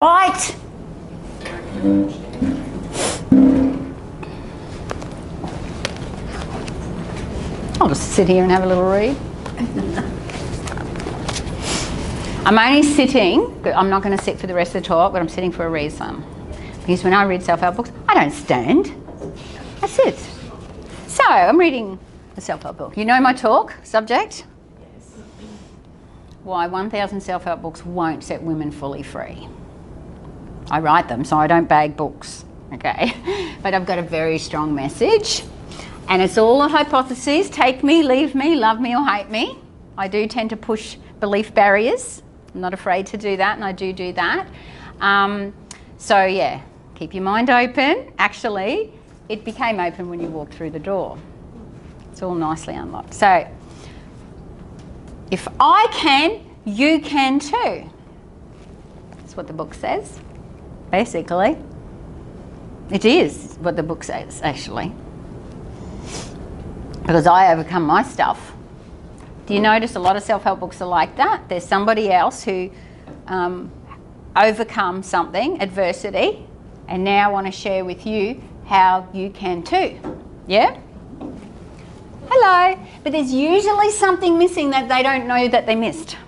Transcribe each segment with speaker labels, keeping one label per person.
Speaker 1: Right. I'll just sit here and have a little read. I'm only sitting, I'm not going to sit for the rest of the talk, but I'm sitting for a reason. Because when I read self-help books, I don't stand. I sit. So, I'm reading a self-help book. You know my talk subject? Yes. Why 1,000 self-help books won't set women fully free. I write them, so I don't bag books, okay? But I've got a very strong message. And it's all a hypothesis. Take me, leave me, love me or hate me. I do tend to push belief barriers. I'm not afraid to do that, and I do that. So yeah, keep your mind open. Actually, it became open when you walked through the door. It's all nicely unlocked. So, if I can, you can too. That's what the book says, basically. It is what the book says, actually. Because I overcome my stuff. Do you notice a lot of self-help books are like that? There's somebody else who overcome something, adversity, and now want to share with you how you can too. Yeah? Hello. But there's usually something missing that they don't know that they missed.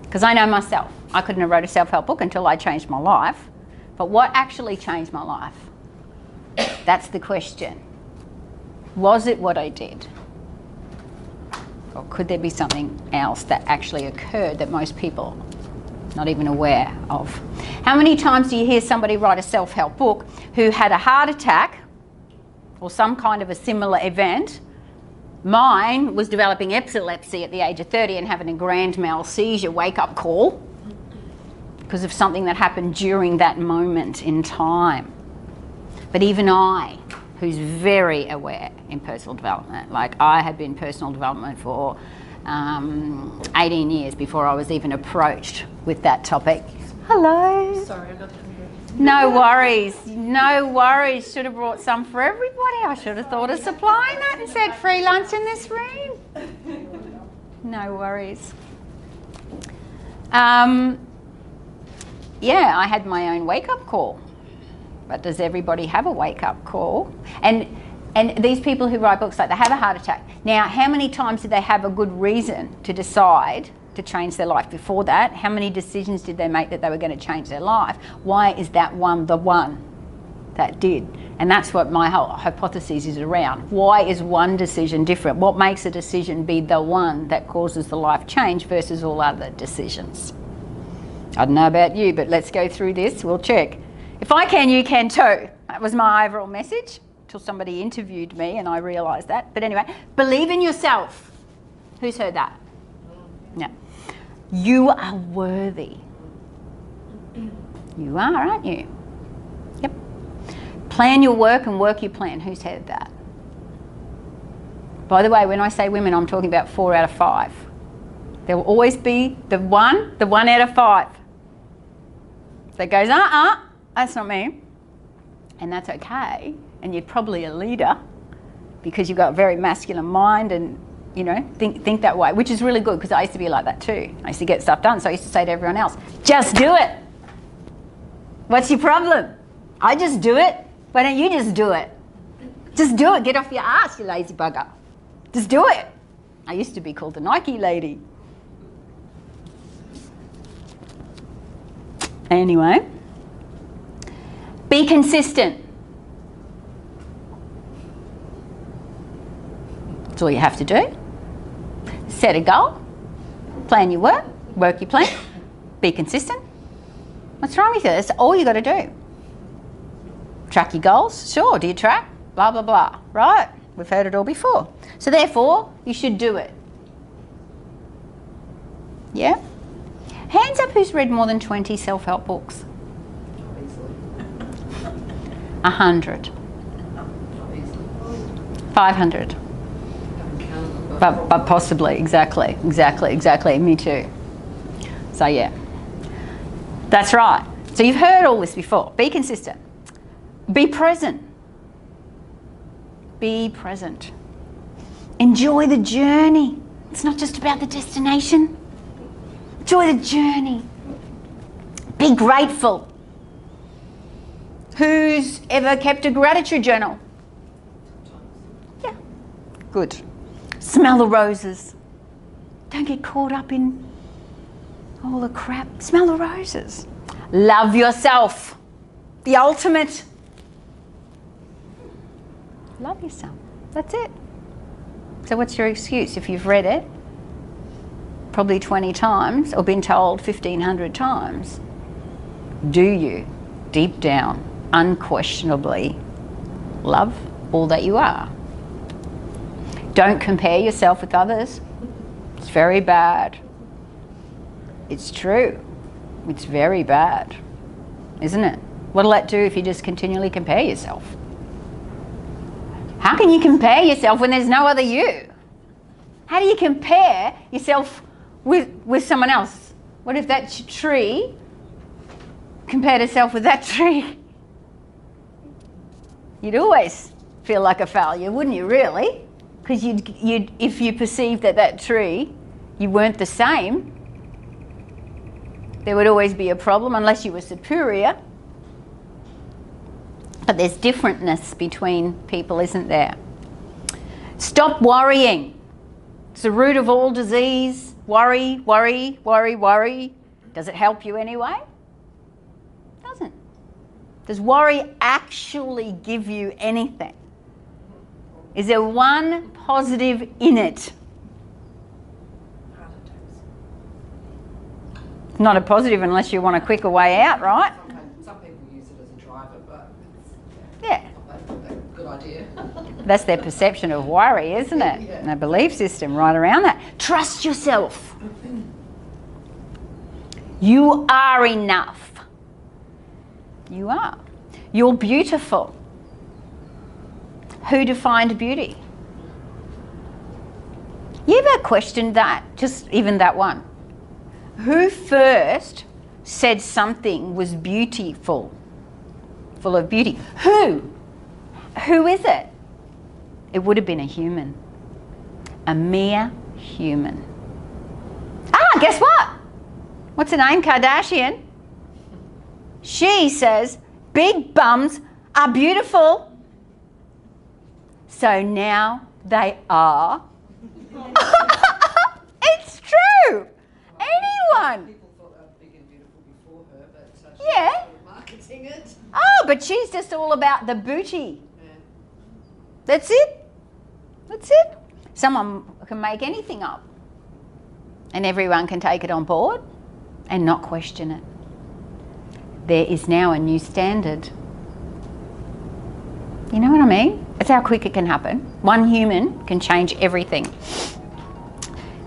Speaker 1: Because I know myself. I couldn't have wrote a self-help book until I changed my life. But what actually changed my life? That's the question. Was it what I did? Or could there be something else that actually occurred that most people are not even aware of? How many times do you hear somebody write a self-help book who had a heart attack or some kind of a similar event? Mine was developing epilepsy at the age of 30 and having a grand mal seizure wake-up call because of something that happened during that moment in time. But even I, who's very aware in personal development, like I had been personal development for 18 years before I was even approached with that topic. Hello.
Speaker 2: Sorry, I got hungry.
Speaker 1: No worries, no worries. Should have brought some for everybody. I should have thought of supplying that and said free lunch in this room. No worries. Yeah, I had my own wake-up call. But does everybody have a wake-up call? And these people who write books, like they have a heart attack. Now, how many times did they have a good reason to decide to change their life before that? How many decisions did they make that they were going to change their life? Why is that one the one that did? And that's what my whole hypothesis is around. Why is one decision different? What makes a decision be the one that causes the life change versus all other decisions? I don't know about you, but let's go through this. We'll check. If I can, you can too. That was my overall message until somebody interviewed me and I realised that. But anyway, believe in yourself. Who's heard that? No. You are worthy. You are, aren't you? Yep. Plan your work and work your plan. Who's heard that? By the way, when I say women, I'm talking about 4 out of 5. There will always be the one out of 5 that goes, that's not me. And that's okay. And you're probably a leader because you've got a very masculine mind and, you know, think that way, which is really good because I used to be like that too. I used to get stuff done, so I used to say to everyone else, just do it. What's your problem? I just do it. Why don't you just do it? Just do it. Get off your ass, you lazy bugger. Just do it. I used to be called the Nike lady. Anyway. Be consistent. That's all you have to do. Set a goal, plan your work, work your plan, be consistent. What's wrong with you? That's all you got to do. Track your goals. Sure, do you track? Blah, blah, blah. Right? We've heard it all before. So therefore, you should do it. Yeah? Hands up who's read more than 20 self-help books. 100. 500. But possibly, exactly. Me too. So yeah. That's right. So you've heard all this before. Be consistent. Be present. Be present. Enjoy the journey. It's not just about the destination. Enjoy the journey. Be grateful. Who's ever kept a gratitude journal? Yeah, good. Smell the roses. Don't get caught up in all the crap. Smell the roses. Love yourself. The ultimate. Love yourself. That's it. So what's your excuse if you've read it probably 20 times or been told 1,500 times? Do you, deep down, unquestionably love all that you are? Don't compare yourself with others. It's very bad. It's true. It's very bad, isn't it? What'll that do if you just continually compare yourself? How can you compare yourself when there's no other you? How do you compare yourself with someone else? What if that tree compared itself with that tree? You'd always feel like a failure, wouldn't you, really? Because if you perceived that tree, you weren't the same, there would always be a problem unless you were superior. But there's differentness between people, isn't there? Stop worrying. It's the root of all disease. Worry, worry, worry, worry. Does it help you anyway? It doesn't. Does worry actually give you anything? Is there one positive in it? Not a positive unless you want a quicker way out, right?
Speaker 2: Some people use it as a driver, but
Speaker 1: yeah,
Speaker 2: it's not a good idea.
Speaker 1: that's their perception of worry, isn't it?
Speaker 2: Yeah.
Speaker 1: And their belief system right around that. Trust yourself. You are enough. You are. You're beautiful. Who defined beauty? You ever questioned that? Just even that one. Who first said something was beautiful, full of beauty? Who? Who is it? It would have been a human. A mere human. Ah, guess what? What's her name? Kardashian. She says, big bums are beautiful. So now they are. It's true. Anyone.
Speaker 2: People thought they were big and beautiful before her, but
Speaker 1: Yeah.
Speaker 2: she's marketing it.
Speaker 1: Oh, but she's just all about the booty.
Speaker 2: Yeah.
Speaker 1: That's it. That's it. Someone can make anything up. And everyone can take it on board and not question it. There is now a new standard. You know what I mean? That's how quick it can happen. One human can change everything.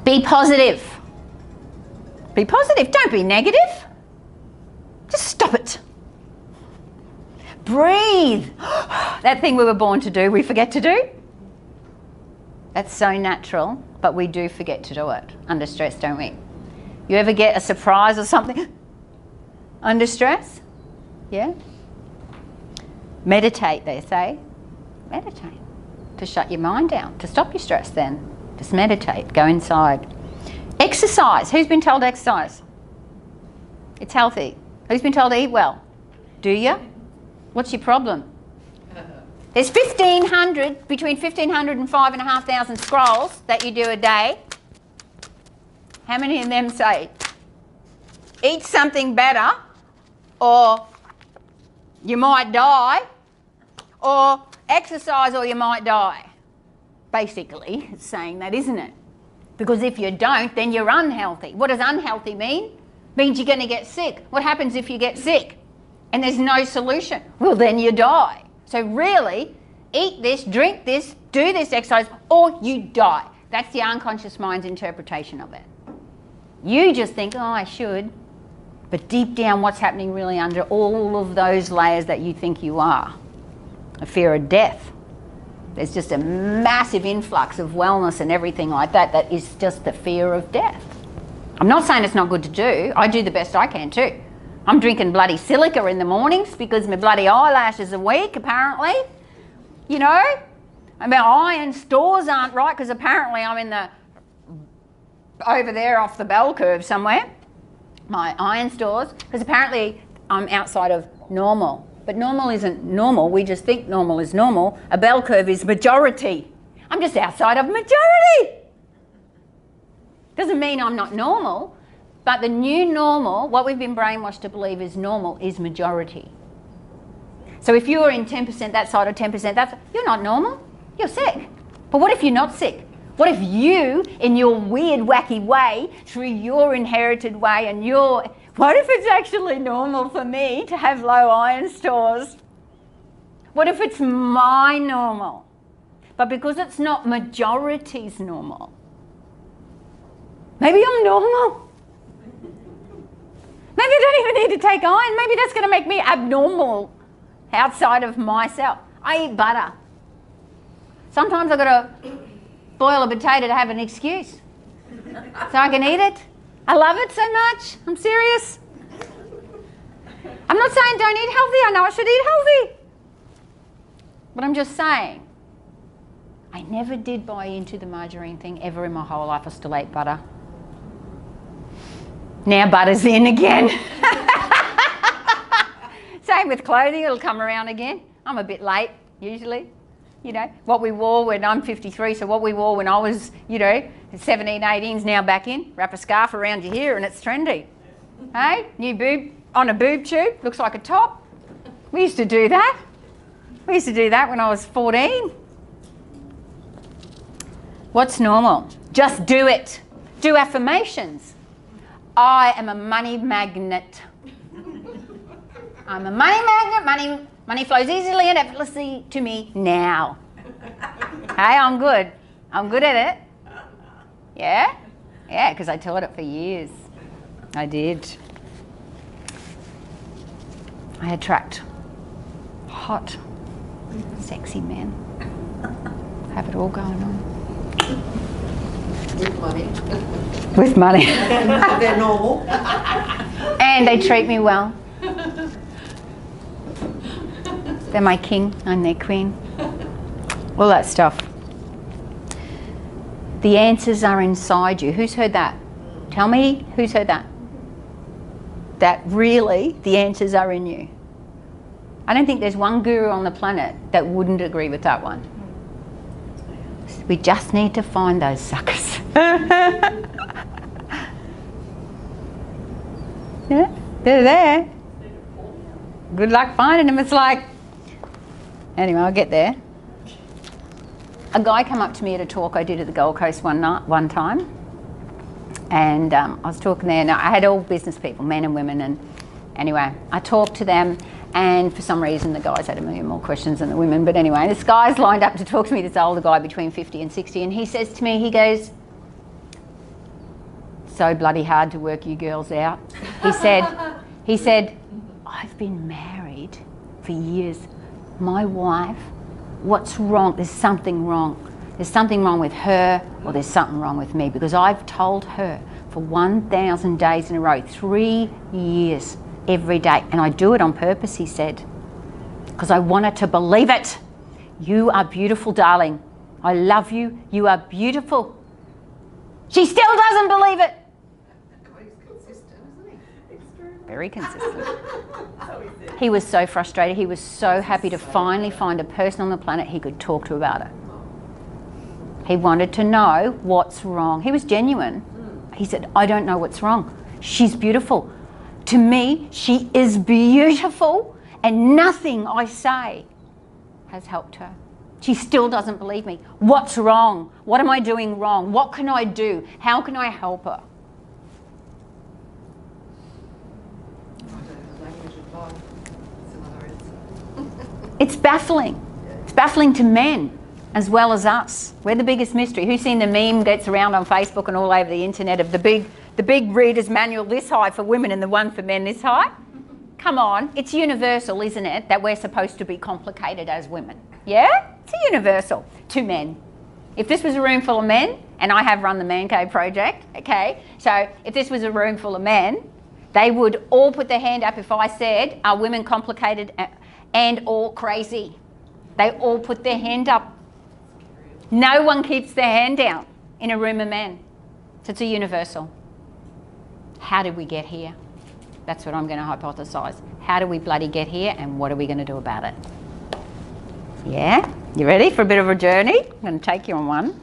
Speaker 1: Be positive. Be positive. Don't be negative. Just stop it. Breathe. That thing we were born to do, we forget to do. That's so natural, but we do forget to do it under stress, don't we? You ever get a surprise or something under stress? Yeah? Meditate, they say. Meditate. To shut your mind down, to stop your stress then. Just meditate, go inside. Exercise. Who's been told to exercise? It's healthy. Who's been told to eat well? Do you? What's your problem? There's 1,500, between 1,500 and 5,500 scrolls that you do a day. How many of them say, eat something better, or you might die, or exercise or you might die? Basically, it's saying that, isn't it? Because if you don't, then you're unhealthy. What does unhealthy mean? It means you're going to get sick. What happens if you get sick and there's no solution? Well, then you die. So really, eat this, drink this, do this exercise, or you die. That's the unconscious mind's interpretation of it. You just think, oh, I should. But deep down, what's happening really under all of those layers that you think you are? A fear of death. There's just a massive influx of wellness and everything like that that is just the fear of death. I'm not saying it's not good to do. I do the best I can too. I'm drinking bloody silica in the mornings because my bloody eyelashes are weak, apparently. You know? I mean, iron stores aren't right because apparently I'm in the over there off the bell curve somewhere. my iron stores, because apparently I'm outside of normal. But normal isn't normal. We just think normal is normal. A bell curve is majority. I'm just outside of majority. Doesn't mean I'm not normal, but the new normal, what we've been brainwashed to believe is normal, is majority. So if you're in 10% that side or 10% that side, you're not normal, you're sick. But what if you're not sick? What if you, in your weird, wacky way, through your inherited way and what if it's actually normal for me to have low iron stores? What if it's my normal? But because it's not majority's normal, maybe I'm normal. Maybe I don't even need to take iron. Maybe that's going to make me abnormal outside of myself. I eat butter. Sometimes I've got to boil a potato to have an excuse so I can eat it. I love it so much. I'm serious. I'm not saying don't eat healthy. I know I should eat healthy. But I'm just saying, I never did buy into the margarine thing ever in my whole life. I still ate butter. Now butter's in again. Same with clothing, it'll come around again. I'm a bit late, usually. You know, what we wore when I'm 53, so what we wore when I was, 17, 18's now back in. Wrap a scarf around your hair and it's trendy. Hey, new boob on a boob tube, looks like a top. We used to do that. We used to do that when I was 14. What's normal? Just do it. Do affirmations. I am a money magnet. I'm a money magnet. Money flows easily and effortlessly to me now. Hey, I'm good. I'm good at it. Yeah? Yeah, because I taught it for years. I did. I attract hot, sexy men. Have it all going on.
Speaker 2: With money.
Speaker 1: With money.
Speaker 2: They're normal.
Speaker 1: And they treat me well. They're my king, I'm their queen. All that stuff. The answers are inside you. Who's heard that? Tell me who's heard that? That really the answers are in you. I don't think there's one guru on the planet that wouldn't agree with that one. We just need to find those suckers. Yeah, they're there. Good luck finding them. It's like, anyway, I'll get there. A guy came up to me at a talk I did at the Gold Coast one time, and I was talking there. Now I had all business people, men and women, and anyway, I talked to them, and for some reason the guys had a million more questions than the women. But anyway, this guy's lined up to talk to me. This older guy between 50 and 60, and he says to me, he goes, "So bloody hard to work you girls out." He said, "I've been married for years. My wife, what's wrong? There's something wrong. There's something wrong with her, or there's something wrong with me, because I've told her for 1,000 days in a row, 3 years, every day. And I do it on purpose," he said, "because I want her to believe it. You are beautiful, darling. I love you. You are beautiful." She still doesn't believe it.
Speaker 2: He's consistent, isn't he?
Speaker 1: Very consistent. He was so frustrated. He was so happy to finally find a person on the planet he could talk to about it. He wanted to know what's wrong. He was genuine. He said, "I don't know what's wrong. She's beautiful. To me, she is beautiful, and nothing I say has helped her. She still doesn't believe me. What's wrong? What am I doing wrong? What can I do? How can I help her?" It's baffling. It's baffling to men as well as us. We're the biggest mystery. Who's seen the meme gets around on Facebook and all over the internet of the big reader's manual this high for women and the one for men this high? Come on, it's universal, isn't it, that we're supposed to be complicated as women? Yeah? It's a universal to men. If this was a room full of men, and I have run the Man Cave project, okay, so if this was a room full of men, they would all put their hand up if I said, "Are women complicated and or crazy?" They all put their hand up. No one keeps their hand down in a room of men. So it's a universal. How did we get here? That's what I'm going to hypothesise. How do we bloody get here, and what are we going to do about it? Yeah? You ready for a bit of a journey? I'm going to take you on one.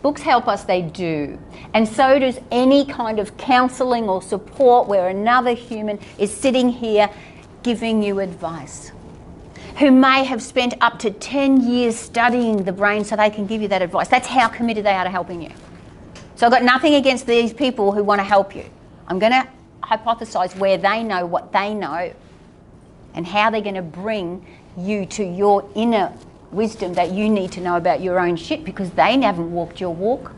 Speaker 1: Books help us, they do. And so does any kind of counselling or support where another human is sitting here giving you advice, who may have spent up to 10 years studying the brain so they can give you that advice. That's how committed they are to helping you. So I've got nothing against these people who want to help you. I'm going to hypothesise where they know what they know and how they're going to bring you to your inner wisdom that you need to know about your own shit, because they haven't walked your walk.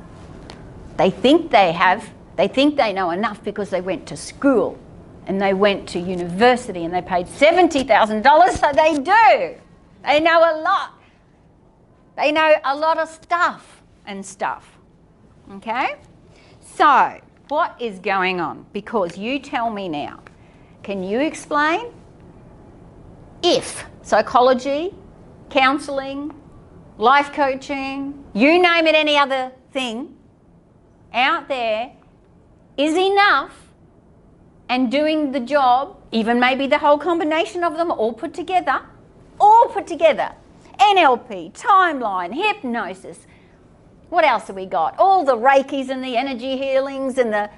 Speaker 1: They think they have. They think they know enough because they went to school and they went to university and they paid $70,000, so they do. They know a lot. They know a lot of stuff and stuff. Okay? So, what is going on? Because you tell me now. Can you explain if psychology, counselling, life coaching, you name it, any other thing out there is enough and doing the job, even maybe the whole combination of them all put together, NLP, timeline, hypnosis, what else have we got? All the Reikis and the energy healings and the,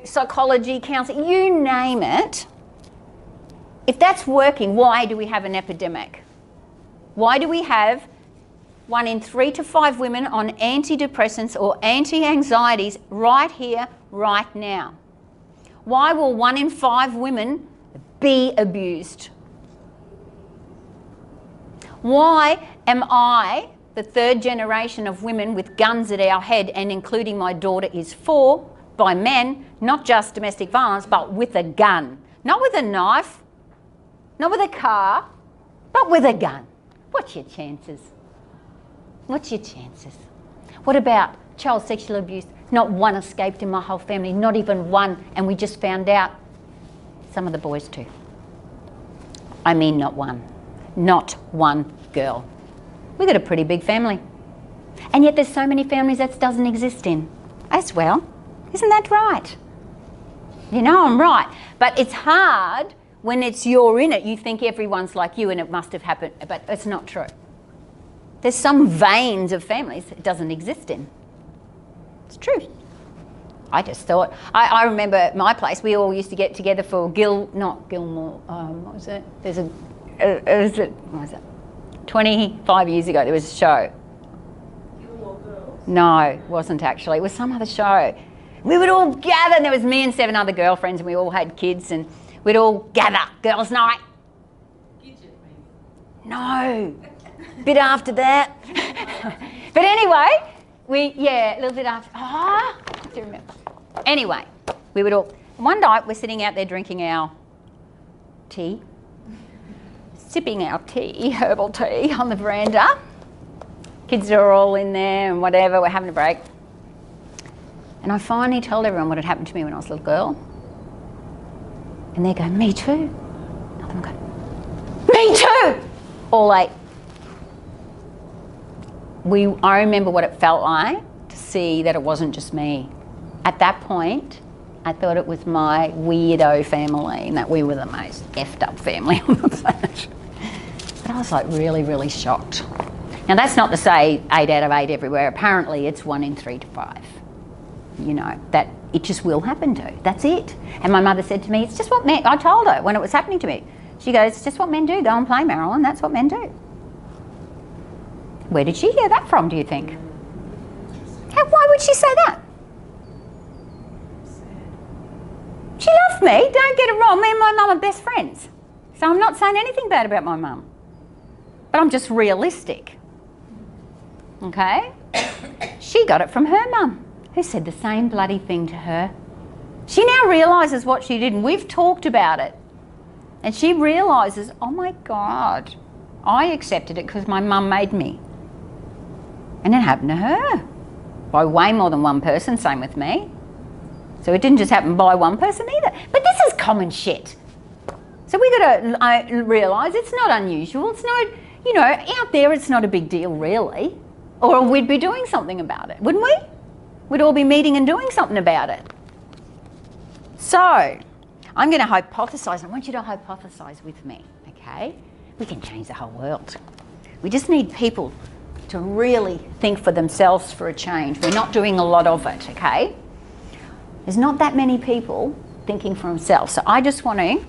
Speaker 1: psychology, counselling, you name it. If that's working, why do we have an epidemic? Why do we have 1 in 3 to 5 women on antidepressants or anti-anxieties right here, right now? Why will 1 in 5 women be abused? Why am I the 3rd generation of women with guns at our head, and including my daughter is 4, by men, not just domestic violence, but with a gun? Not with a knife, not with a car, but with a gun. What's your chances? What's your chances? What about child sexual abuse? Not one escaped in my whole family, not even one, and we just found out some of the boys too. I mean not one girl. We've got a pretty big family. And yet there's so many families that doesn't exist in as well. Isn't that right? You know I'm right. But it's hard when you're in it. You think everyone's like you and it must have happened, but it's not true. There's some veins of families it doesn't exist in. It's true. I just thought, I remember at my place, we all used to get together for what was it? What was it? 25 years ago, there was a show.
Speaker 2: Gilmore Girls?
Speaker 1: No, it wasn't actually. It was some other show. We would all gather, and there was me and 7 other girlfriends, and we all had kids, and we'd all gather, girls' night.
Speaker 2: Gidget, maybe?
Speaker 1: No, bit after that. But anyway, a little bit after. I do remember. Anyway, we would all, one night we're sitting out there drinking our tea, sipping our tea, herbal tea on the veranda. Kids are all in there and whatever, we're having a break. And I finally told everyone what had happened to me when I was a little girl. And they go, me too. And I'm going, me too! All 8. I remember what it felt like to see that it wasn't just me. At that point, I thought it was my weirdo family and that we were the most effed up family on the planet. But I was like really, really shocked. Now that's not to say 8 out of 8 everywhere. Apparently it's 1 in 3 to 5. You know, that it just will happen to. That's it. And my mother said to me, it's just what men, I told her when it was happening to me. She goes, it's just what men do. Go and play, Marilyn. That's what men do. Where did she hear that from, do you think? Why would she say that? She loves me, don't get it wrong. Me and my mum are best friends. So I'm not saying anything bad about my mum. But I'm just realistic. Okay? She got it from her mum, who said the same bloody thing to her. She now realises what she did, and we've talked about it. And she realises, oh my God, I accepted it because my mum made me. And it happened to her. By way more than one person, same with me. So it didn't just happen by one person either. But this is common shit. So we've got to realise it's not unusual. It's not, you know, out there it's not a big deal really. Or we'd be doing something about it, wouldn't we? We'd all be meeting and doing something about it. So, I'm going to hypothesize. I want you to hypothesize with me, okay? We can change the whole world. We just need people to really think for themselves for a change. We're not doing a lot of it, okay? There's not that many people thinking for themselves. So I just want to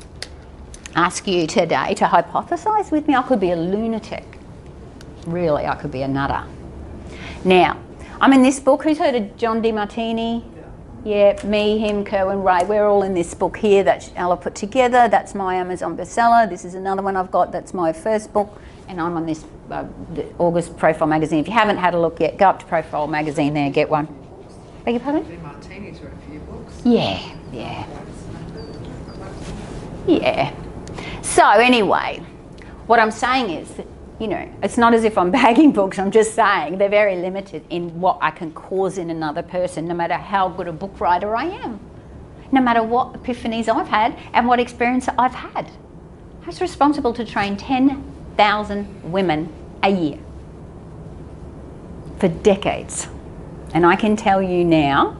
Speaker 1: ask you today to hypothesize with me. I could be a lunatic. Really, I could be a nutter. Now, I'm in this book. Who's heard of John DeMartini? Yeah, me, him, Kerwin, Ray. We're all in this book here that Ella put together. That's my Amazon bestseller. This is another one I've got. That's my first book. And I'm on this the August Profile magazine. If you haven't had a look yet, go up to Profile magazine there and get one. Beg your pardon?
Speaker 3: DeMartini's wrote a few books.
Speaker 1: Yeah, yeah. Yeah. So anyway, what I'm saying is that, you know, it's not as if I'm bagging books. I'm just saying they're very limited in what I can cause in another person, no matter how good a book writer I am, no matter what epiphanies I've had and what experience I've had. I was responsible to train 10,000 women a year for decades. And I can tell you now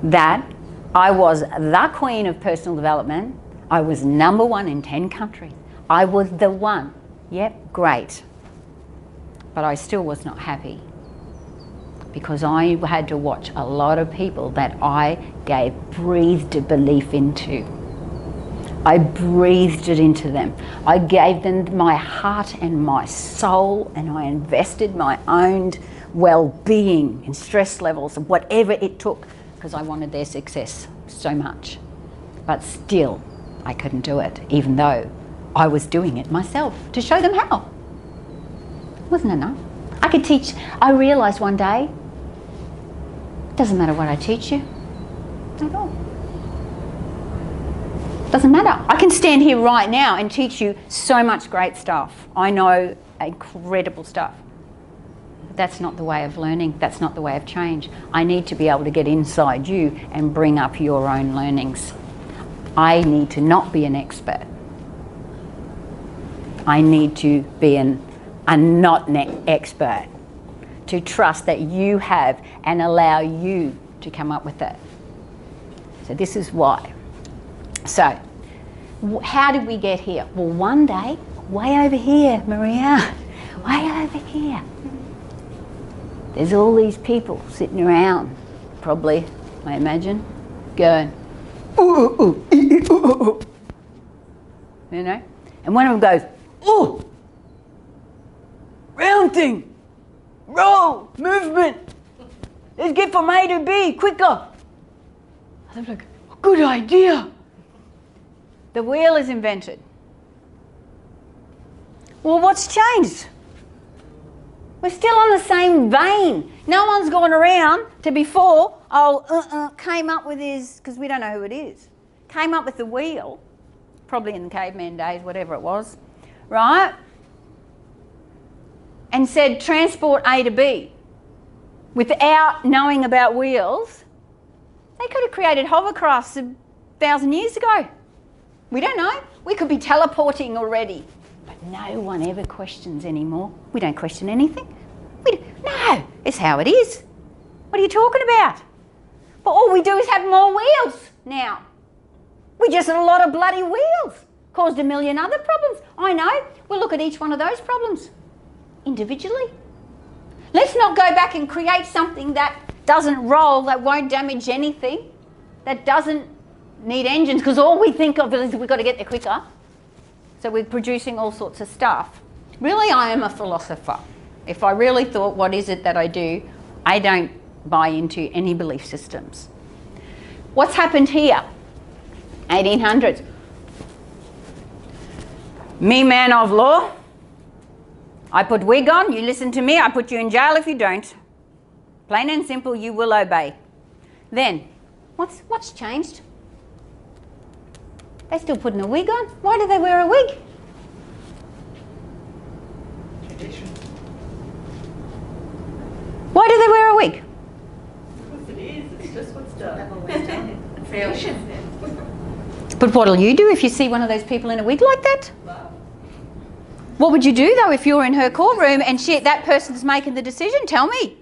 Speaker 1: that I was the queen of personal development. I was #1 in 10 countries. I was the one. Yep, great. But I still was not happy because I had to watch a lot of people that I breathed belief into. I breathed it into them. I gave them my heart and my soul, and I invested my own well-being and stress levels and whatever it took because I wanted their success so much. But still, I couldn't do it, even though I was doing it myself to show them how. It wasn't enough. I could teach. I realised one day, it doesn't matter what I teach you at all. Doesn't matter. I can stand here right now and teach you so much great stuff. I know incredible stuff. But that's not the way of learning. That's not the way of change. I need to be able to get inside you and bring up your own learnings. I need to not be an expert. I need to be a not expert, to trust that you have and allow you to come up with that. So this is why. So how did we get here? Well, one day, way over here, Maria, way over here, there's all these people sitting around, probably, I imagine, going, ooh, ooh, ooh, ooh, ooh, ooh. You know? And one of them goes, ooh, round thing, roll, movement, let's get from A to B quicker. I'm like, good idea. The wheel is invented. Well, what's changed? We're still on the same vein. No one's gone around to before, came up with his, because we don't know who it is, came up with the wheel, probably in the caveman days, whatever it was, right? And said transport A to B without knowing about wheels. They could have created hovercrafts 1,000 years ago. We don't know. We could be teleporting already. But no one ever questions anymore. We don't question anything. No, it's how it is. What are you talking about? But all we do is have more wheels now. We just had a lot of bloody wheels. Caused a million other problems. I know. We'll look at each one of those problems individually. Let's not go back and create something that doesn't roll, that won't damage anything, that doesn't need engines, because all we think of is we've got to get there quicker. So we're producing all sorts of stuff. Really, I am a philosopher. If I really thought, what is it that I do? I don't buy into any belief systems. What's happened here? 1800s. Me, man of law. I put wig on, you listen to me, I put you in jail if you don't. Plain and simple, you will obey. Then, what's changed? They're still putting a wig on. Why do they wear a wig?
Speaker 3: Tradition.
Speaker 1: Why do they wear a wig?
Speaker 2: Because it is. It's just what's done.
Speaker 3: Tradition.
Speaker 1: But what'll you do if you see one of those people in a wig like that?
Speaker 2: Wow.
Speaker 1: What would you do though if you're in her courtroom and that person's making the decision? Tell me.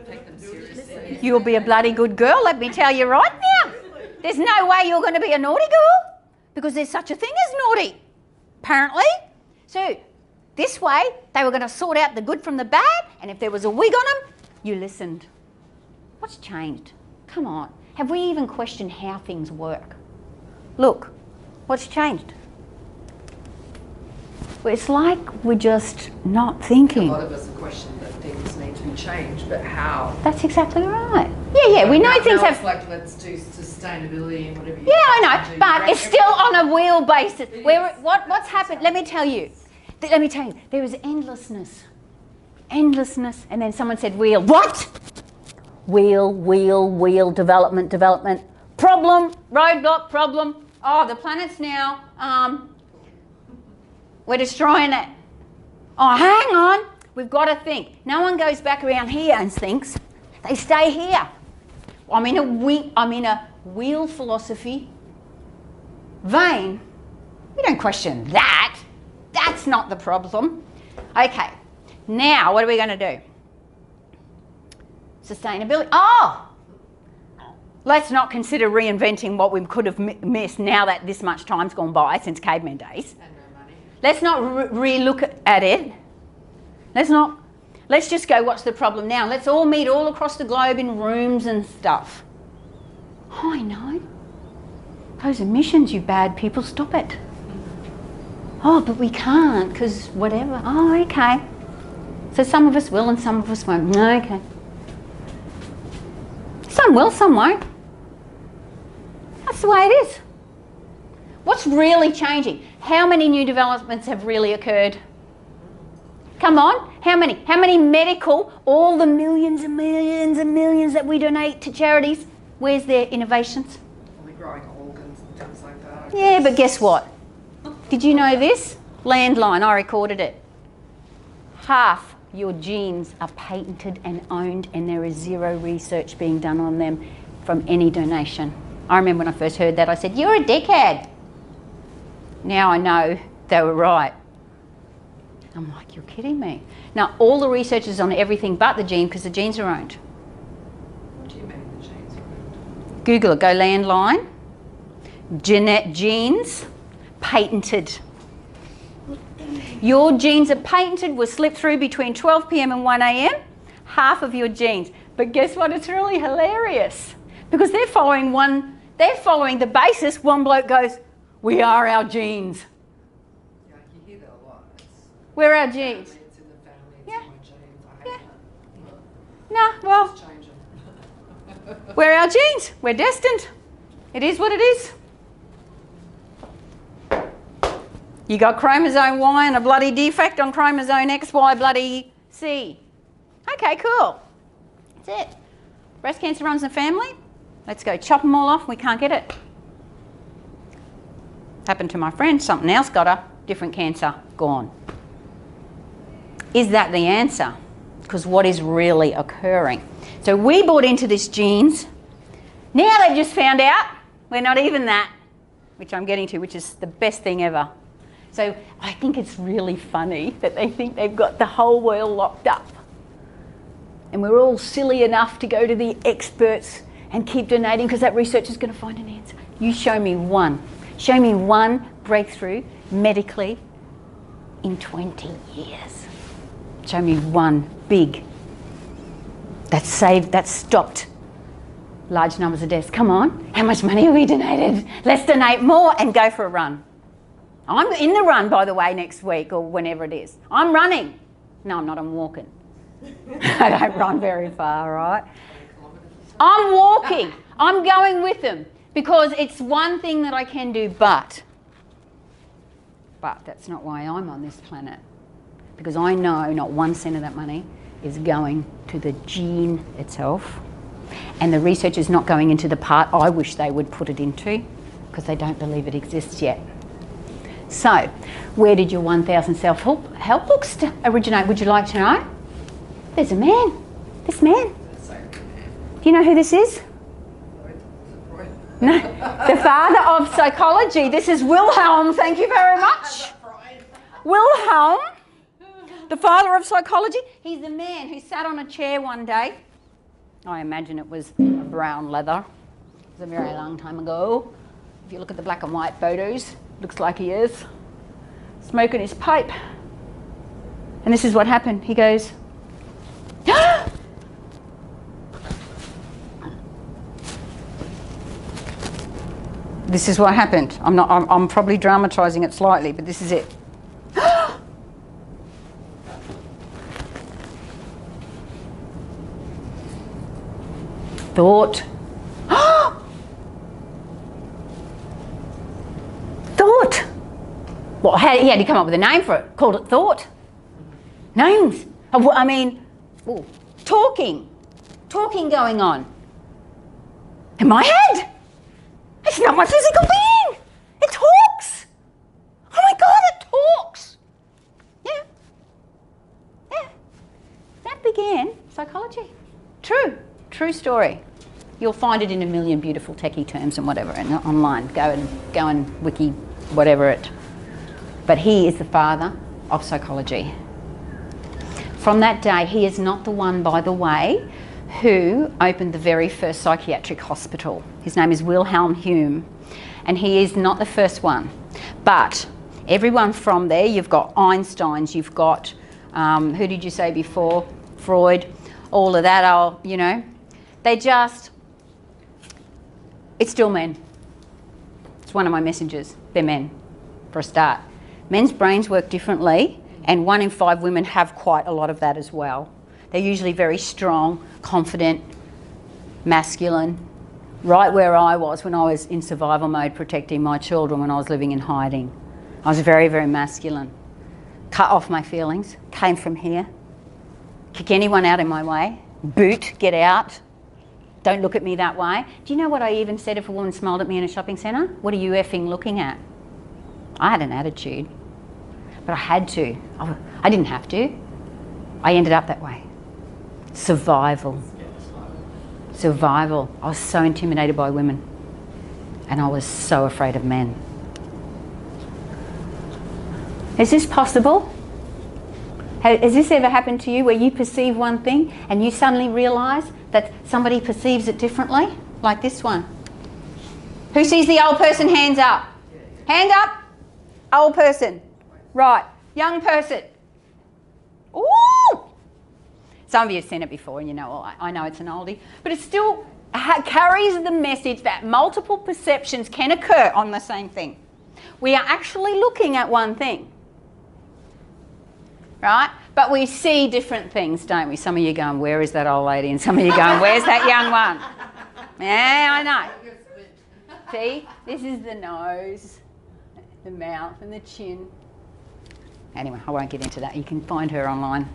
Speaker 3: Take them seriously.
Speaker 1: You'll be a bloody good girl, let me tell you right now. There's no way you're going to be a naughty girl because there's such a thing as naughty, apparently. So this way, they were going to sort out the good from the bad, and if there was a wig on them, you listened. What's changed? Come on. Have we even questioned how things work? Look, what's changed? Well, it's like we're just not thinking.
Speaker 3: A lot of us have questioned that things need to be changed, but how?
Speaker 1: That's exactly right. Yeah, we know things have...
Speaker 3: It's like, let's do sustainability and whatever you
Speaker 1: Yeah, I
Speaker 3: want
Speaker 1: know,
Speaker 3: to
Speaker 1: but
Speaker 3: do.
Speaker 1: it's still on a wheel basis. What's happened? Let me tell you. There was endlessness. Endlessness. And then someone said wheel. What? Wheel, development. Problem, roadblock, problem. Oh, the planet's now, we're destroying it. Oh, hang on. We've got to think. No one goes back around here and thinks. They stay here. I'm in a wheel philosophy vein. We don't question that. That's not the problem. Okay, now what are we going to do? Sustainability. Oh, let's not consider reinventing what we could have missed now that this much time's gone by since caveman days.
Speaker 3: And no money.
Speaker 1: Let's not re-look at it. Let's just go, what's the problem now? Let's all meet all across the globe in rooms and stuff. Oh, I know. Those emissions, you bad people, stop it. Oh, but we can't because whatever. Oh, okay. So some of us will and some of us won't. Okay. Some will, some won't. That's the way it is. What's really changing? How many new developments have really occurred? Come on, how many? How many medical, all the millions and millions and millions that we donate to charities, where's their innovations?
Speaker 3: Only growing organs and things like that.
Speaker 1: Yeah, but guess what? Did you know this? Landline, I recorded it. Half your genes are patented and owned, and there is zero research being done on them from any donation. I remember when I first heard that, I said, you're a dickhead. Now I know they were right. I'm like, you're kidding me. Now, all the research is on everything but the gene because the genes are owned.
Speaker 3: What do you mean the genes are owned?
Speaker 1: Google it, go landline, genes, patented. Your genes are patented, will slip through between 12 p.m. and 1 a.m. Half of your genes. But guess what? It's really hilarious because they're following the basis. One bloke goes, we are our genes.
Speaker 3: Yeah, you hear that a lot.
Speaker 1: We're our genes.
Speaker 3: It's in the family, it's
Speaker 1: Yeah.
Speaker 3: in my genes. I hate that.
Speaker 1: Nah, well,
Speaker 3: Let's change them.
Speaker 1: we're our genes. We're destined. It is what it is. You got chromosome Y and a bloody defect on chromosome X, Y, bloody C. Okay, cool. That's it. Breast cancer runs in the family. Let's go chop them all off. We can't get it. Happened to my friend. Something else got her. Different cancer. Gone. Is that the answer? Because what is really occurring? So we bought into this genes. Now they've just found out we're not even that, which I'm getting to, which is the best thing ever. So I think it's really funny that they think they've got the whole world locked up. And we're all silly enough to go to the experts and keep donating because that research is going to find an answer. You show me one. Show me one breakthrough medically in 20 years. Show me one big that stopped large numbers of deaths. Come on, how much money have we donated? Let's donate more and go for a run. I'm in the run, by the way, next week or whenever it is. I'm running. No, I'm not, I'm walking. I don't run very far, right? I'm walking. I'm going with them because it's one thing that I can do, but that's not why I'm on this planet. Because I know not 1 cent of that money is going to the gene itself, and the research is not going into the part I wish they would put it into because they don't believe it exists yet. So, where did your 1,000 self-help books originate? Would you like to know? There's a man. This man. Do you know who this is? No, the father of psychology. This is Wilhelm. Thank you very much. Wilhelm, the father of psychology. He's the man who sat on a chair one day. I imagine it was brown leather. It was a very long time ago. If you look at the black and white photos, looks like he is smoking his pipe. And this is what happened. He goes, this is what happened. I'm probably dramatising it slightly, but this is it. Thought. Thought. Well, he had to come up with a name for it. Called it thought. Names. I mean, talking. Talking going on. In my head. It's not my physical being. It talks. Oh my God, it talks. Yeah. Yeah. That began psychology. True story. You'll find it in a million beautiful techie terms and whatever and online. Go and wiki whatever it. But he is the father of psychology. From that day, he is not the one, by the way, who opened the very first psychiatric hospital. His name is Wilhelm Hume, and he is not the first one. But everyone from there, you've got Einstein's, you've got, who did you say before? Freud, all of that, you know. They just, it's still men. It's one of my messages. They're men, for a start. Men's brains work differently, and 1 in 5 women have quite a lot of that as well. They're usually very strong, confident, masculine, right where I was when I was in survival mode protecting my children when I was living in hiding. I was very, very masculine. Cut off my feelings, came from here. Kick anyone out in my way. Boot, get out. Don't look at me that way. Do you know what I even said if a woman smiled at me in a shopping centre? What are you effing looking at? I had an attitude, but I had to. I didn't have to. I ended up that way. Survival. Survival. I was so intimidated by women, and I was so afraid of men. Is this possible? Has this ever happened to you where you perceive one thing and you suddenly realise that somebody perceives it differently? Like this one. Who sees the old person? Hands up. Hand up. Old person. Right. Young person. Ooh! Some of you have seen it before and you know, well, I know it's an oldie, but it still carries the message that multiple perceptions can occur on the same thing. We are actually looking at one thing. Right? But we see different things, don't we? Some of you going, where is that old lady? And some of you going, where's that young one? Yeah, I know. See? This is the nose, the mouth and the chin. Anyway, I won't get into that. You can find her online.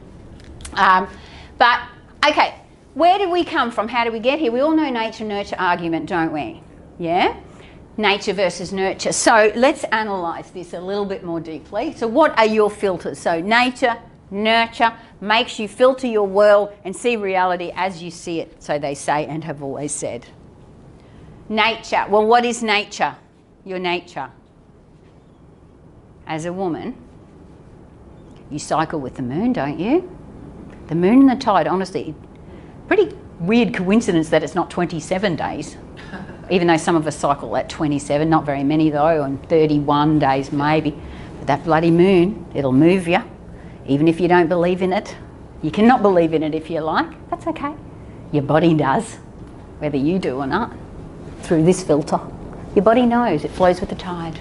Speaker 1: But, okay, where did we come from? How did we get here? We all know nature-nurture argument, don't we? Yeah? Nature versus nurture. So let's analyse this a little bit more deeply. So what are your filters? So nature, nurture, makes you filter your world and see reality as you see it, so they say and have always said. Nature. Well, what is nature? Your nature. As a woman, you cycle with the moon, don't you? The moon and the tide, honestly, pretty weird coincidence that it's not 27 days. Even though some of us cycle at 27, not very many though, and 31 days maybe. But that bloody moon, it'll move you. Even if you don't believe in it. You cannot believe in it if you like. That's okay. Your body does, whether you do or not, through this filter. Your body knows, it flows with the tide.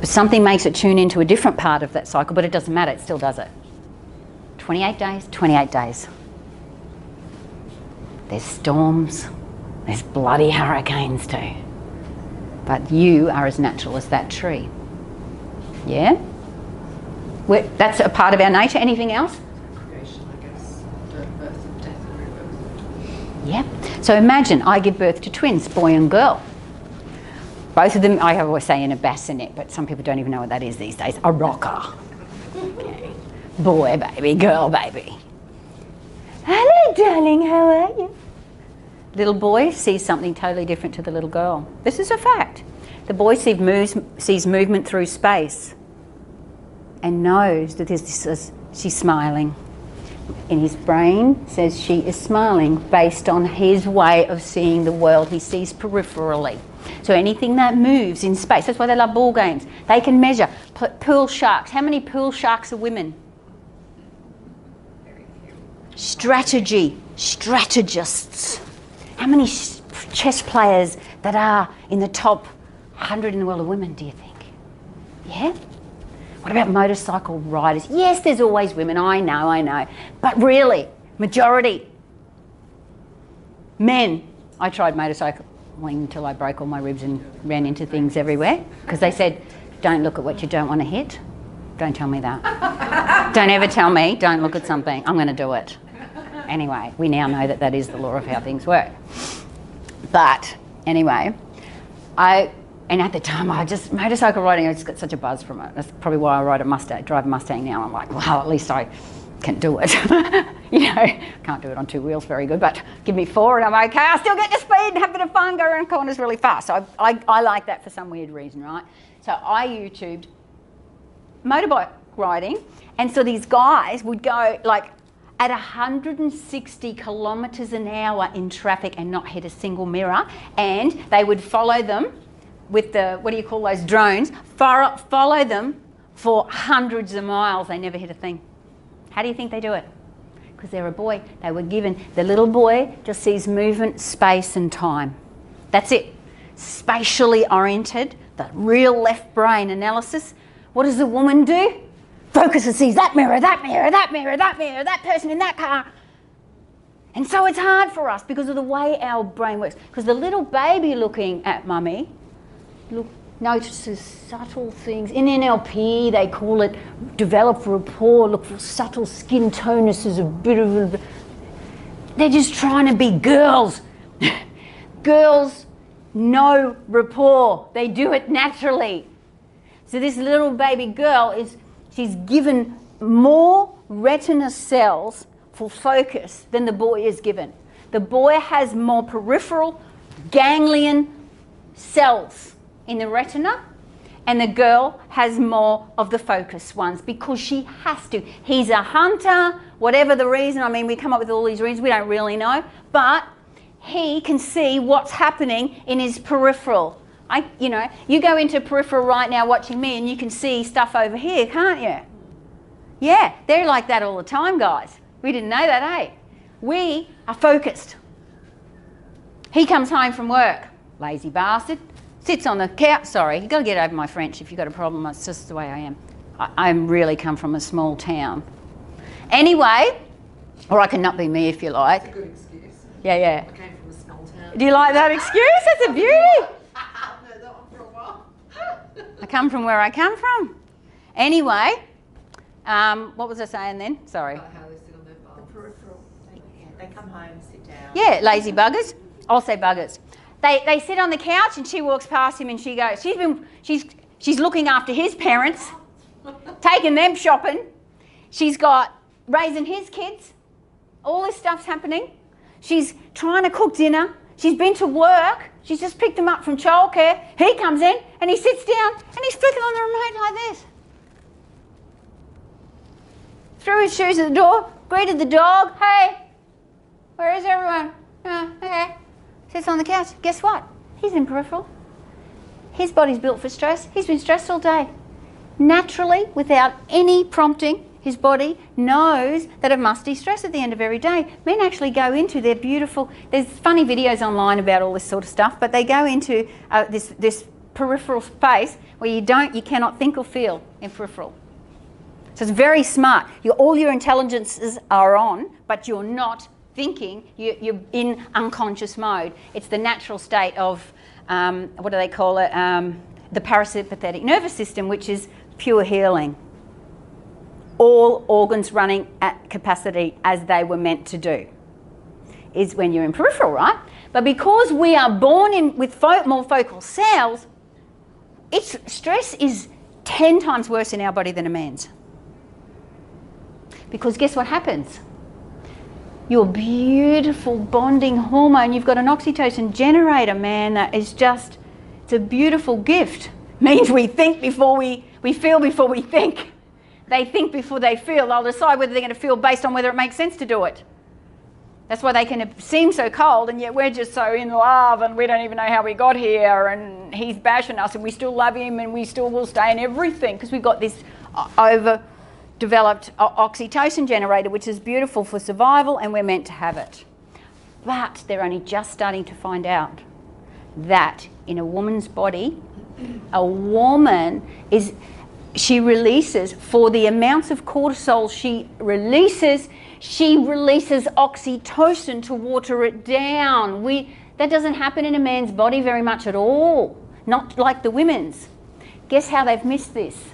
Speaker 1: But something makes it tune into a different part of that cycle, but it doesn't matter, it still does it. 28 days, 28 days. There's storms. There's bloody hurricanes too. But you are as natural as that tree. Yeah? That's a part of our nature. Anything else?
Speaker 3: Creation, I guess. Birth and death and rebirth.
Speaker 1: Yeah. So imagine I give birth to twins, boy and girl. Both of them, I always say in a bassinet, but some people don't even know what that is these days. A rocker. Okay. Boy baby, girl baby. Hello darling, how are you? Little boy sees something totally different to the little girl. This is a fact. The boy sees movement through space and knows that she's smiling. in his brain says she is smiling based on his way of seeing the world. He sees peripherally. So anything that moves in space, that's why they love ball games. They can measure. Pool sharks. How many pool sharks are women?
Speaker 3: Very few.
Speaker 1: Strategy. Strategists. How many chess players that are in the top 100 in the world are women, do you think? Yeah? What about motorcycle riders? Yes, there's always women, I know. But really, majority. Men. I tried motorcycling until I broke all my ribs and ran into things everywhere because they said, don't look at what you don't want to hit. Don't tell me that. Don't ever tell me, don't look at something. I'm going to do it. Anyway, we now know that that is the law of how things work. But anyway, and at the time, motorcycle riding, I just got such a buzz from it. That's probably why I drive a Mustang now. I'm like, wow, at least I can do it. Can't do it on two wheels very good, but give me four and I'm okay. I still get to speed and have a bit of fun, go around corners really fast. So I like that for some weird reason, right? So I YouTubed motorbike riding, and so these guys would go like at 160 kilometres an hour in traffic and not hit a single mirror, and they would follow them with the, what do you call those drones, follow them for hundreds of miles. They never hit a thing. How do you think they do it? Because they're a boy. They were given, the little boy just sees movement, space and time. That's it. Spatially oriented, the real left brain analysis. What does the woman do? Focus and sees that mirror, that mirror, that mirror, that mirror, that person in that car. And so it's hard for us because of the way our brain works. Because the little baby looking at mummy notices subtle things. In NLP, they call it develop rapport, look for subtle skin tonuses, a bit of... They're just trying to be girls. Girls know rapport. They do it naturally. So this little baby girl she's given more retina cells for focus than the boy is given. The boy has more peripheral ganglion cells in the retina, and the girl has more of the focus ones because she has to. He's a hunter, whatever the reason. I mean, we come up with all these reasons, we don't really know, but he can see what's happening in his peripheral. You go into peripheral right now watching me and you can see stuff over here, can't you? Yeah, they're like that all the time, guys. We didn't know that, eh? We are focused. He comes home from work, lazy bastard, sits on the couch. Sorry, you've got to get over my French if you've got a problem. That's just the way I am. I really come from a small town. Anyway, or I can not be me if you like.
Speaker 3: That's a good excuse.
Speaker 1: Yeah.
Speaker 3: I came from a small town.
Speaker 1: Do you like that excuse? That's a beauty.
Speaker 3: I've heard that one for a while.
Speaker 1: I come from where I come from. Anyway, what was I saying then? Sorry.
Speaker 3: About how they sit on their bum.
Speaker 2: The peripheral. They come home, sit down.
Speaker 1: Yeah, lazy buggers. I'll say buggers. They sit on the couch and she walks past him and she goes, she's looking after his parents, taking them shopping. She's got raising his kids. All this stuff's happening. She's trying to cook dinner. She's been to work. She's just picked him up from childcare. He comes in and he sits down and he's flicking on the remote like this. Threw his shoes at the door, greeted the dog. Hey, where is everyone? Okay. Sits on the couch. Guess what? He's in peripheral. His body's built for stress. He's been stressed all day. Naturally, without any prompting, his body knows that it must de-stress at the end of every day. Men actually go into their beautiful... There's funny videos online about all this sort of stuff, but they go into this peripheral space where you cannot think or feel in peripheral. So it's very smart. All your intelligences are on, but you're not thinking, you're in unconscious mode. It's the natural state of, what do they call it, the parasympathetic nervous system, which is pure healing. All organs running at capacity as they were meant to do is when you're in peripheral, right? But because we are born with more focal cells, stress is 10 times worse in our body than a man's. Because guess what happens? Your beautiful bonding hormone, you've got an oxytocin generator, man, that is just, it's a beautiful gift. Means we think before we feel before we think. They think before they feel. They'll decide whether they're going to feel based on whether it makes sense to do it. That's why they can seem so cold, and yet we're just so in love and we don't even know how we got here, and he's bashing us and we still love him and we still will stay in everything because we've got this overdeveloped oxytocin generator, which is beautiful for survival, and we're meant to have it. But they're only just starting to find out that in a woman's body, a woman she releases, for the amounts of cortisol she releases oxytocin to water it down. That doesn't happen in a man's body very much at all, not like the women's. Guess how they've missed this?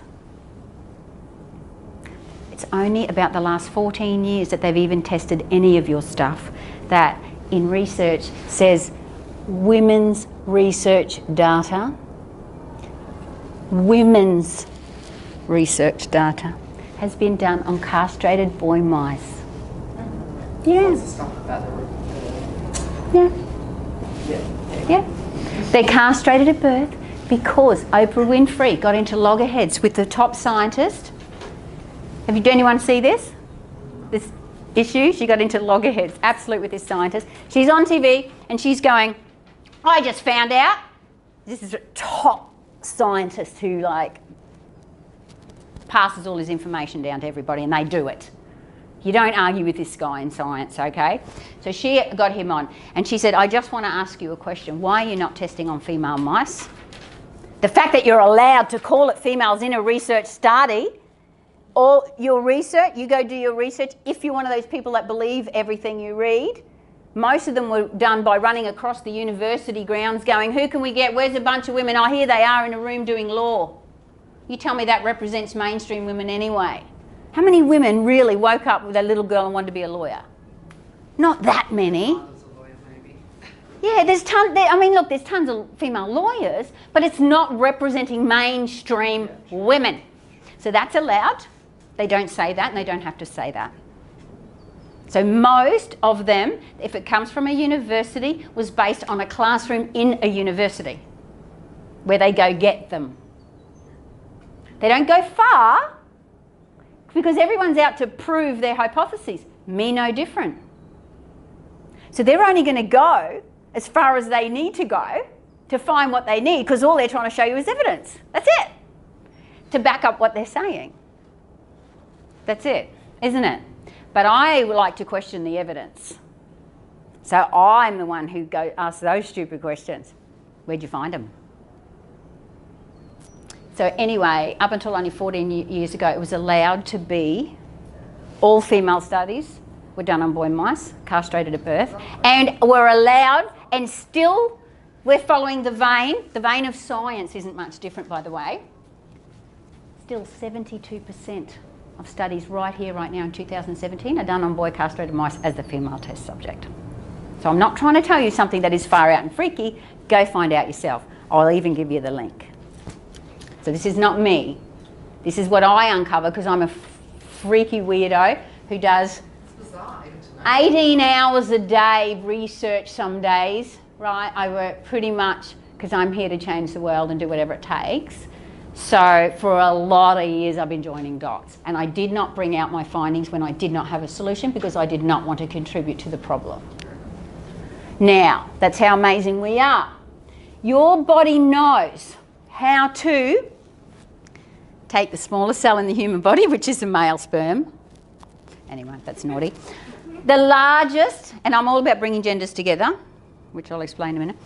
Speaker 1: It's only about the last 14 years that they've even tested any of your stuff that in research says women's research data, women's research data has been done on castrated boy mice. Yeah. Yeah. They're castrated at birth because Oprah Winfrey got into loggerheads with the top scientist. Did anyone see this? This issue? She got into loggerheads, absolute, with this scientist. She's on TV and she's going, I just found out. This is a top scientist who passes all his information down to everybody, and they do it. You don't argue with this guy in science, okay? So she got him on and she said, I just want to ask you a question. Why are you not testing on female mice? The fact that you're allowed to call it females in a research study, or your research, you go do your research, if you're one of those people that believe everything you read. Most of them were done by running across the university grounds going, who can we get? Where's a bunch of women? Oh, here they are in a room doing law. You tell me that represents mainstream women anyway. How many women really woke up with a little girl and wanted to be a lawyer? Not that many. Yeah, there's tons. I mean, look, there's tons of female lawyers, but it's not representing mainstream women. So that's allowed. They don't say that, and they don't have to say that. So most of them, if it comes from a university, was based on a classroom in a university where they go get them. They don't go far because everyone's out to prove their hypotheses. Me no different. So they're only going to go as far as they need to go to find what they need, because all they're trying to show you is evidence. That's it. To back up what they're saying. That's it, isn't it? But I like to question the evidence. So I'm the one who asks those stupid questions. Where'd you find them? So anyway, up until only 14 years ago, it was allowed to be, all female studies were done on boy mice, castrated at birth, and were allowed, and still we're following the vein of science isn't much different, by the way. Still 72% of studies right here, right now in 2017 are done on boy castrated mice as the female test subject. So I'm not trying to tell you something that is far out and freaky. Go find out yourself. I'll even give you the link. So this is not me. This is what I uncover because I'm a freaky weirdo who does 18 hours a day research some days, right? I work pretty much because I'm here to change the world and do whatever it takes. So for a lot of years I've been joining dots, and I did not bring out my findings when I did not have a solution because I did not want to contribute to the problem. Now, that's how amazing we are. Your body knows how to take the smallest cell in the human body, which is the male sperm. Anyway, that's naughty. The largest, and I'm all about bringing genders together, which I'll explain in a minute,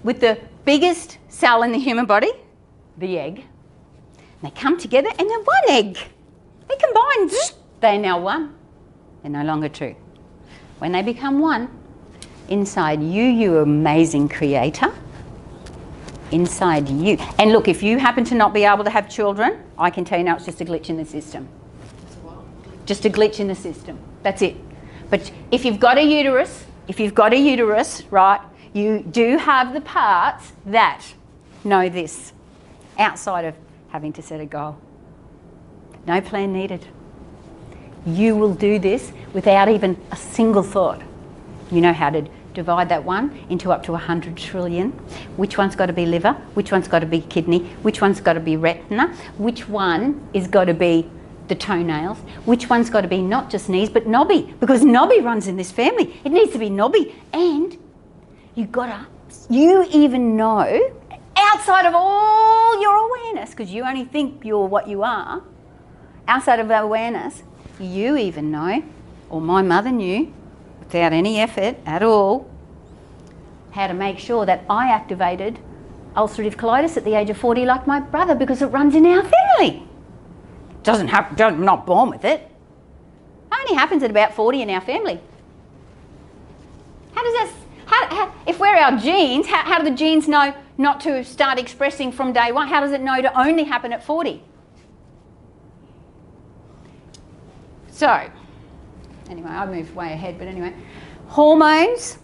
Speaker 1: with the biggest cell in the human body, the egg. And they come together and they're one egg. They combine, they're now one. They're no longer two. When they become one, inside you, you amazing creator, inside you. And look, if you happen to not be able to have children, I can tell you now it's just a glitch in the system. Just a glitch in the system. That's it. But if you've got a uterus, right, you do have the parts that know this, outside of having to set a goal. No plan needed. You will do this without even a single thought. You know how to divide that one into up to 100 trillion. Which one's got to be liver? Which one's got to be kidney? Which one's got to be retina? Which one is got to be the toenails. Which one's got to be not just knees, but knobby? Because knobby runs in this family. It needs to be knobby. And you even know, outside of all your awareness, because you only think you're what you are, outside of awareness, you even know, or my mother knew, without any effort at all, how to make sure that I activated ulcerative colitis at the age of 40 like my brother, because it runs in our family. I'm not born with it. It only happens at about 40 in our family. How does that, if we're our genes, how do the genes know not to start expressing from day one? How does it know to only happen at 40? So, anyway, I moved way ahead, but anyway. Hormones.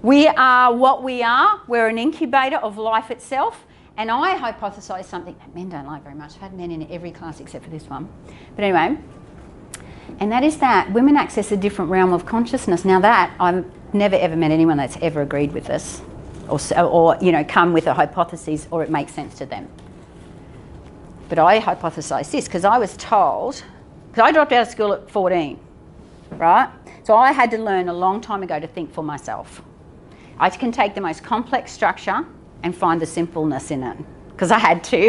Speaker 1: We are what we are. We're an incubator of life itself. And I hypothesise something that men don't like very much. I've had men in every class except for this one. But anyway, and that is that women access a different realm of consciousness. Now that, I've never ever met anyone that's ever agreed with this or you know, come with a hypothesis or it makes sense to them. But I hypothesise this because I was told, because I dropped out of school at 14, right? So I had to learn a long time ago to think for myself. I can take the most complex structure and find the simpleness in it, because I had to.